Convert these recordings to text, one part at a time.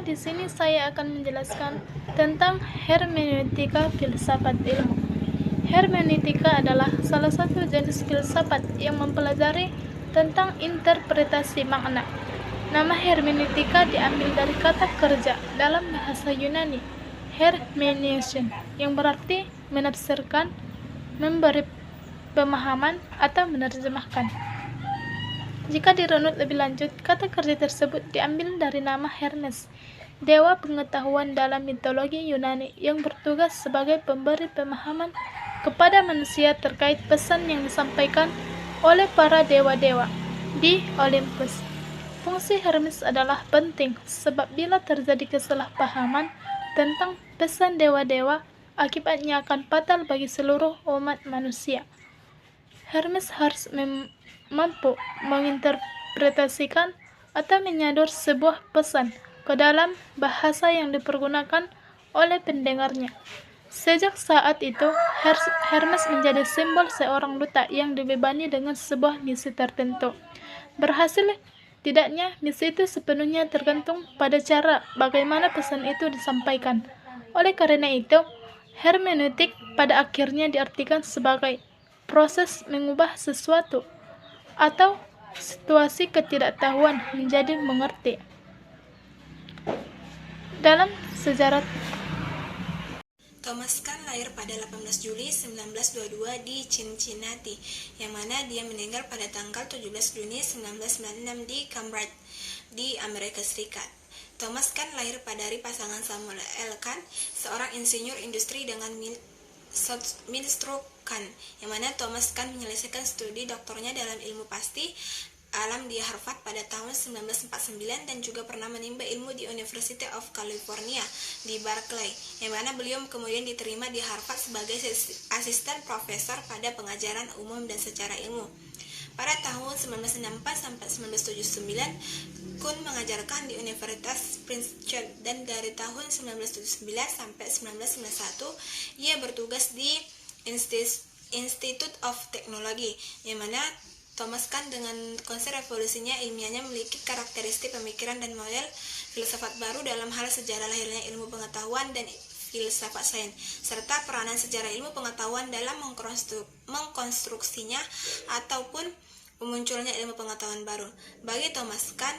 Di sini saya akan menjelaskan tentang hermeneutika filsafat ilmu. Hermeneutika adalah salah satu jenis filsafat yang mempelajari tentang interpretasi makna. Nama hermeneutika diambil dari kata kerja dalam bahasa Yunani, hermeneusin, yang berarti menafsirkan, memberi pemahaman, atau menerjemahkan. Jika dirunut lebih lanjut, kata kerja tersebut diambil dari nama Hermes, dewa pengetahuan dalam mitologi Yunani yang bertugas sebagai pemberi pemahaman kepada manusia terkait pesan yang disampaikan oleh para dewa-dewa di Olympus. Fungsi Hermes adalah penting sebab bila terjadi kesalahpahaman tentang pesan dewa-dewa, akibatnya akan fatal bagi seluruh umat manusia. Hermes harus mampu menginterpretasikan atau menyadur sebuah pesan ke dalam bahasa yang dipergunakan oleh pendengarnya. Sejak saat itu, Hermes menjadi simbol seorang duta yang dibebani dengan sebuah misi tertentu. Berhasil tidaknya, misi itu sepenuhnya tergantung pada cara bagaimana pesan itu disampaikan. Oleh karena itu, hermeneutik pada akhirnya diartikan sebagai proses mengubah sesuatu atau situasi ketidaktahuan menjadi mengerti. Dalam sejarah, Thomas Kuhn lahir pada 18 Juli 1922 di Cincinnati, yang mana dia meninggal pada tanggal 17 Juni 1996 di Cambridge, di Amerika Serikat. Thomas Kuhn lahir dari pasangan Samuel L. Kuhn, seorang insinyur industri, dengan Milstrup Kuhn, yang mana Thomas Kuhn menyelesaikan studi doktornya dalam ilmu pasti alam di Harvard pada tahun 1949 dan juga pernah menimba ilmu di University of California di Berkeley, yang mana beliau kemudian diterima di Harvard sebagai asisten profesor pada pengajaran umum dan secara ilmu. Pada tahun 1964 sampai 1979, Kuhn mengajarkan di Universitas Princeton, dan dari tahun 1979 sampai 1991 ia bertugas di Institute of Technology, yang mana Thomas Kuhn dengan konsep revolusinya ilmiahnya memiliki karakteristik pemikiran dan model filsafat baru dalam hal sejarah lahirnya ilmu pengetahuan dan filsafat sains, serta peranan sejarah ilmu pengetahuan dalam mengkonstruksinya ataupun memunculnya ilmu pengetahuan baru. Bagi Thomas Kuhn,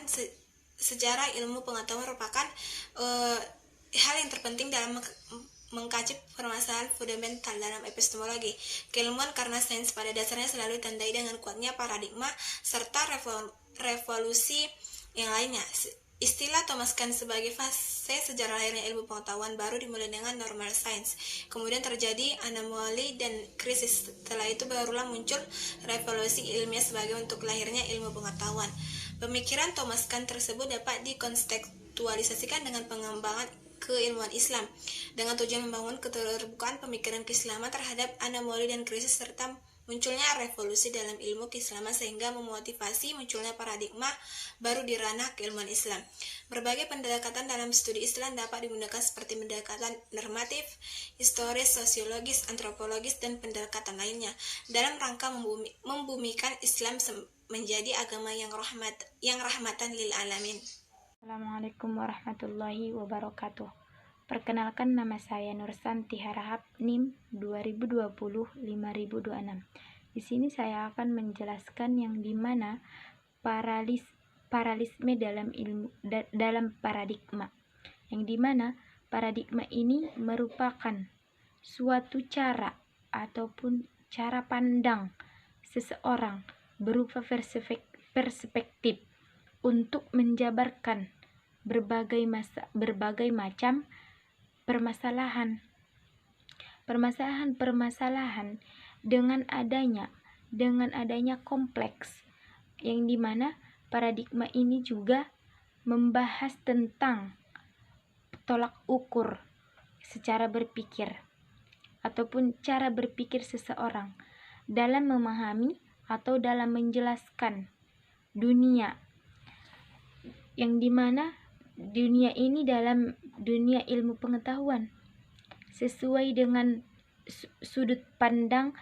sejarah ilmu pengetahuan merupakan hal yang terpenting dalam mengkaji permasalahan fundamental dalam epistemologi, keilmuan, karena sains pada dasarnya selalu ditandai dengan kuatnya paradigma serta revolusi yang lainnya. Istilah Thomas Kuhn sebagai fase sejarah lahirnya ilmu pengetahuan baru dimulai dengan normal science, kemudian terjadi anomali dan krisis. Setelah itu barulah muncul revolusi ilmiah sebagai untuk lahirnya ilmu pengetahuan. Pemikiran Thomas Kuhn tersebut dapat dikontekstualisasikan dengan pengembangan keilmuan Islam dengan tujuan membangun keterbukaan pemikiran keislaman terhadap anomali dan krisis, serta munculnya revolusi dalam ilmu keislaman sehingga memotivasi munculnya paradigma baru di ranah keilmuan Islam. Berbagai pendekatan dalam studi Islam dapat digunakan seperti pendekatan normatif, historis, sosiologis, antropologis, dan pendekatan lainnya dalam rangka membumikan Islam menjadi agama yang rahmatan lil alamin. Assalamualaikum warahmatullahi wabarakatuh. Perkenalkan, nama saya Nursanti Harahap, NIM 2020-5026. Di sini saya akan menjelaskan yang dimana paralisme dalam paradigma. Yang dimana paradigma ini merupakan suatu cara ataupun cara pandang seseorang berupa perspektif untuk menjabarkan berbagai macam permasalahan dengan adanya kompleks, yang dimana paradigma ini juga membahas tentang tolak ukur secara berpikir ataupun cara berpikir seseorang dalam memahami atau dalam menjelaskan dunia, yang dimana dunia ini dalam dunia ilmu pengetahuan sesuai dengan sudut pandang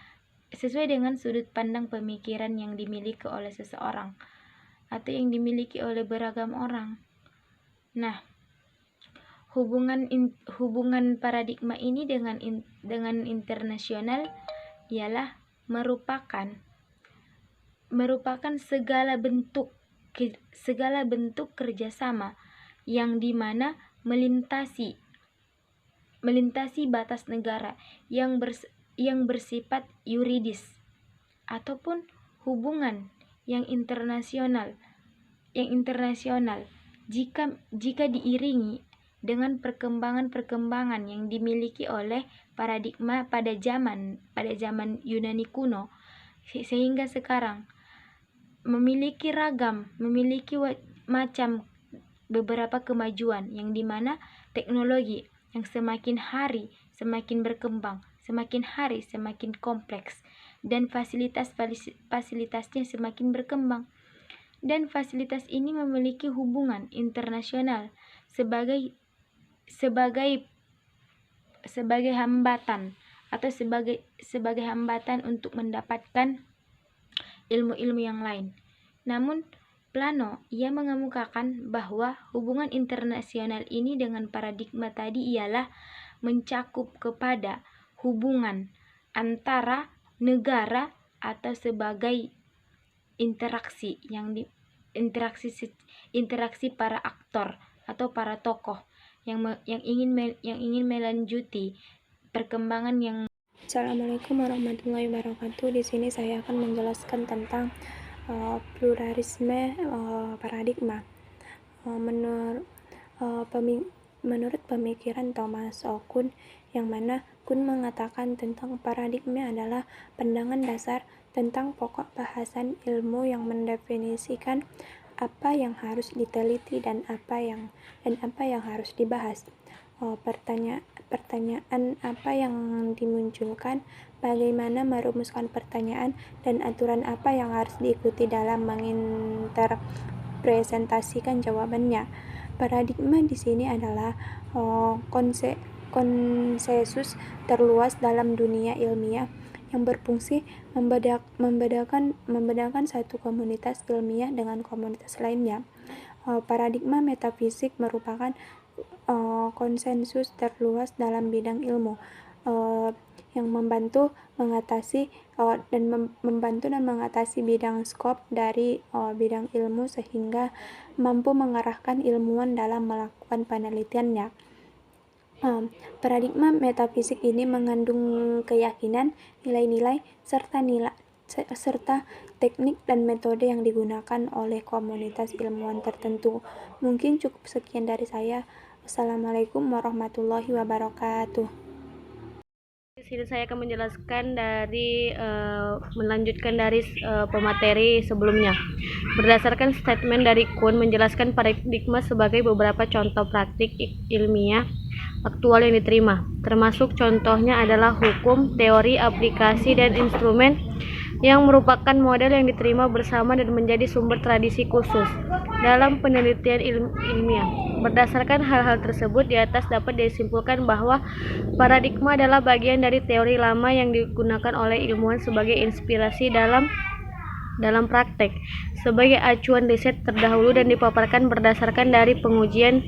pemikiran yang dimiliki oleh seseorang atau yang dimiliki oleh beragam orang. Nah, hubungan paradigma ini dengan internasional ialah merupakan segala bentuk kerjasama yang dimana melintasi batas negara yang bersifat yuridis, ataupun hubungan yang internasional jika diiringi dengan perkembangan yang dimiliki oleh paradigma pada zaman Yunani kuno sehingga sekarang memiliki macam beberapa kemajuan yang dimana teknologi yang semakin hari semakin berkembang, semakin hari semakin kompleks, dan fasilitasnya semakin berkembang. Dan fasilitas ini memiliki hubungan internasional sebagai hambatan atau sebagai hambatan untuk mendapatkan ilmu-ilmu yang lain. Namun Plano ia mengemukakan bahwa hubungan internasional ini dengan paradigma tadi ialah mencakup kepada hubungan antara negara atau sebagai interaksi para aktor atau para tokoh yang ingin melanjuti perkembangan yang. Assalamualaikum warahmatullahi wabarakatuh. Di sini saya akan menjelaskan tentang pluralisme paradigma. Menurut pemikiran Thomas Kuhn, yang mana Kuhn mengatakan tentang paradigma adalah pandangan dasar tentang pokok bahasan ilmu yang mendefinisikan apa yang harus diteliti dan apa yang harus dibahas. Pertanyaan apa yang dimunculkan, bagaimana merumuskan pertanyaan, dan aturan apa yang harus diikuti dalam menginterpretasikan jawabannya. Paradigma di sini adalah konsensus terluas dalam dunia ilmiah yang berfungsi membedakan satu komunitas ilmiah dengan komunitas lainnya. Paradigma metafisik merupakan konsensus terluas dalam bidang ilmu yang membantu mengatasi bidang skop dari bidang ilmu sehingga mampu mengarahkan ilmuwan dalam melakukan penelitiannya. Paradigma metafisik ini mengandung keyakinan, nilai-nilai, serta teknik dan metode yang digunakan oleh komunitas ilmuwan tertentu. Mungkin cukup sekian dari saya. Assalamualaikum warahmatullahi wabarakatuh. Di sini saya akan menjelaskan melanjutkan dari pemateri sebelumnya. Berdasarkan statement dari Kuhn menjelaskan paradigma sebagai beberapa contoh praktik ilmiah aktual yang diterima, termasuk contohnya adalah hukum, teori, aplikasi, dan instrumen yang merupakan model yang diterima bersama dan menjadi sumber tradisi khusus dalam penelitian ilmiah. Berdasarkan hal-hal tersebut di atas dapat disimpulkan bahwa paradigma adalah bagian dari teori lama yang digunakan oleh ilmuwan sebagai inspirasi dalam praktek, sebagai acuan riset terdahulu dan dipaparkan berdasarkan dari pengujian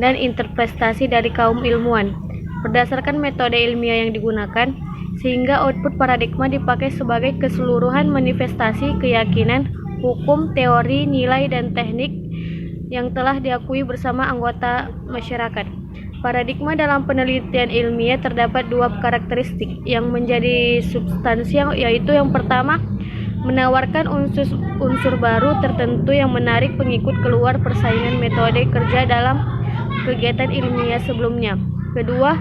dan interpretasi dari kaum ilmuwan. Berdasarkan metode ilmiah yang digunakan, sehingga output paradigma dipakai sebagai keseluruhan manifestasi keyakinan, hukum, teori, nilai, dan teknik yang telah diakui bersama anggota masyarakat. Paradigma dalam penelitian ilmiah terdapat dua karakteristik yang menjadi substansial, yaitu yang pertama, menawarkan unsur baru tertentu yang menarik pengikut keluar persaingan metode kerja dalam kegiatan ilmiah sebelumnya. Kedua,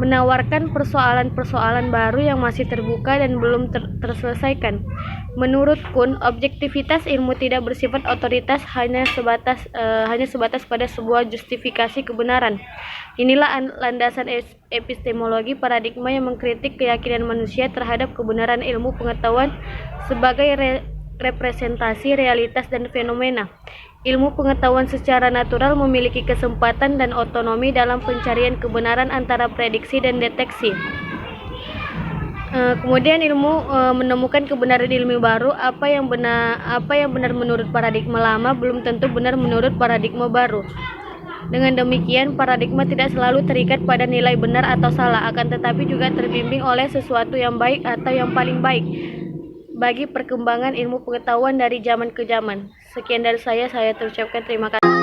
menawarkan persoalan-persoalan baru yang masih terbuka dan belum terselesaikan. Menurut Kuhn, objektivitas ilmu tidak bersifat otoritas hanya sebatas pada sebuah justifikasi kebenaran. Inilah landasan epistemologi paradigma yang mengkritik keyakinan manusia terhadap kebenaran ilmu pengetahuan sebagai representasi realitas dan fenomena. Ilmu pengetahuan secara natural memiliki kesempatan dan otonomi dalam pencarian kebenaran antara prediksi dan deteksi. Kemudian ilmu menemukan kebenaran ilmu baru. Apa yang benar menurut paradigma lama belum tentu benar menurut paradigma baru. Dengan demikian, paradigma tidak selalu terikat pada nilai benar atau salah, akan tetapi juga terbimbing oleh sesuatu yang baik atau yang paling baik bagi perkembangan ilmu pengetahuan dari zaman ke zaman. Sekian dari saya terucapkan terima kasih.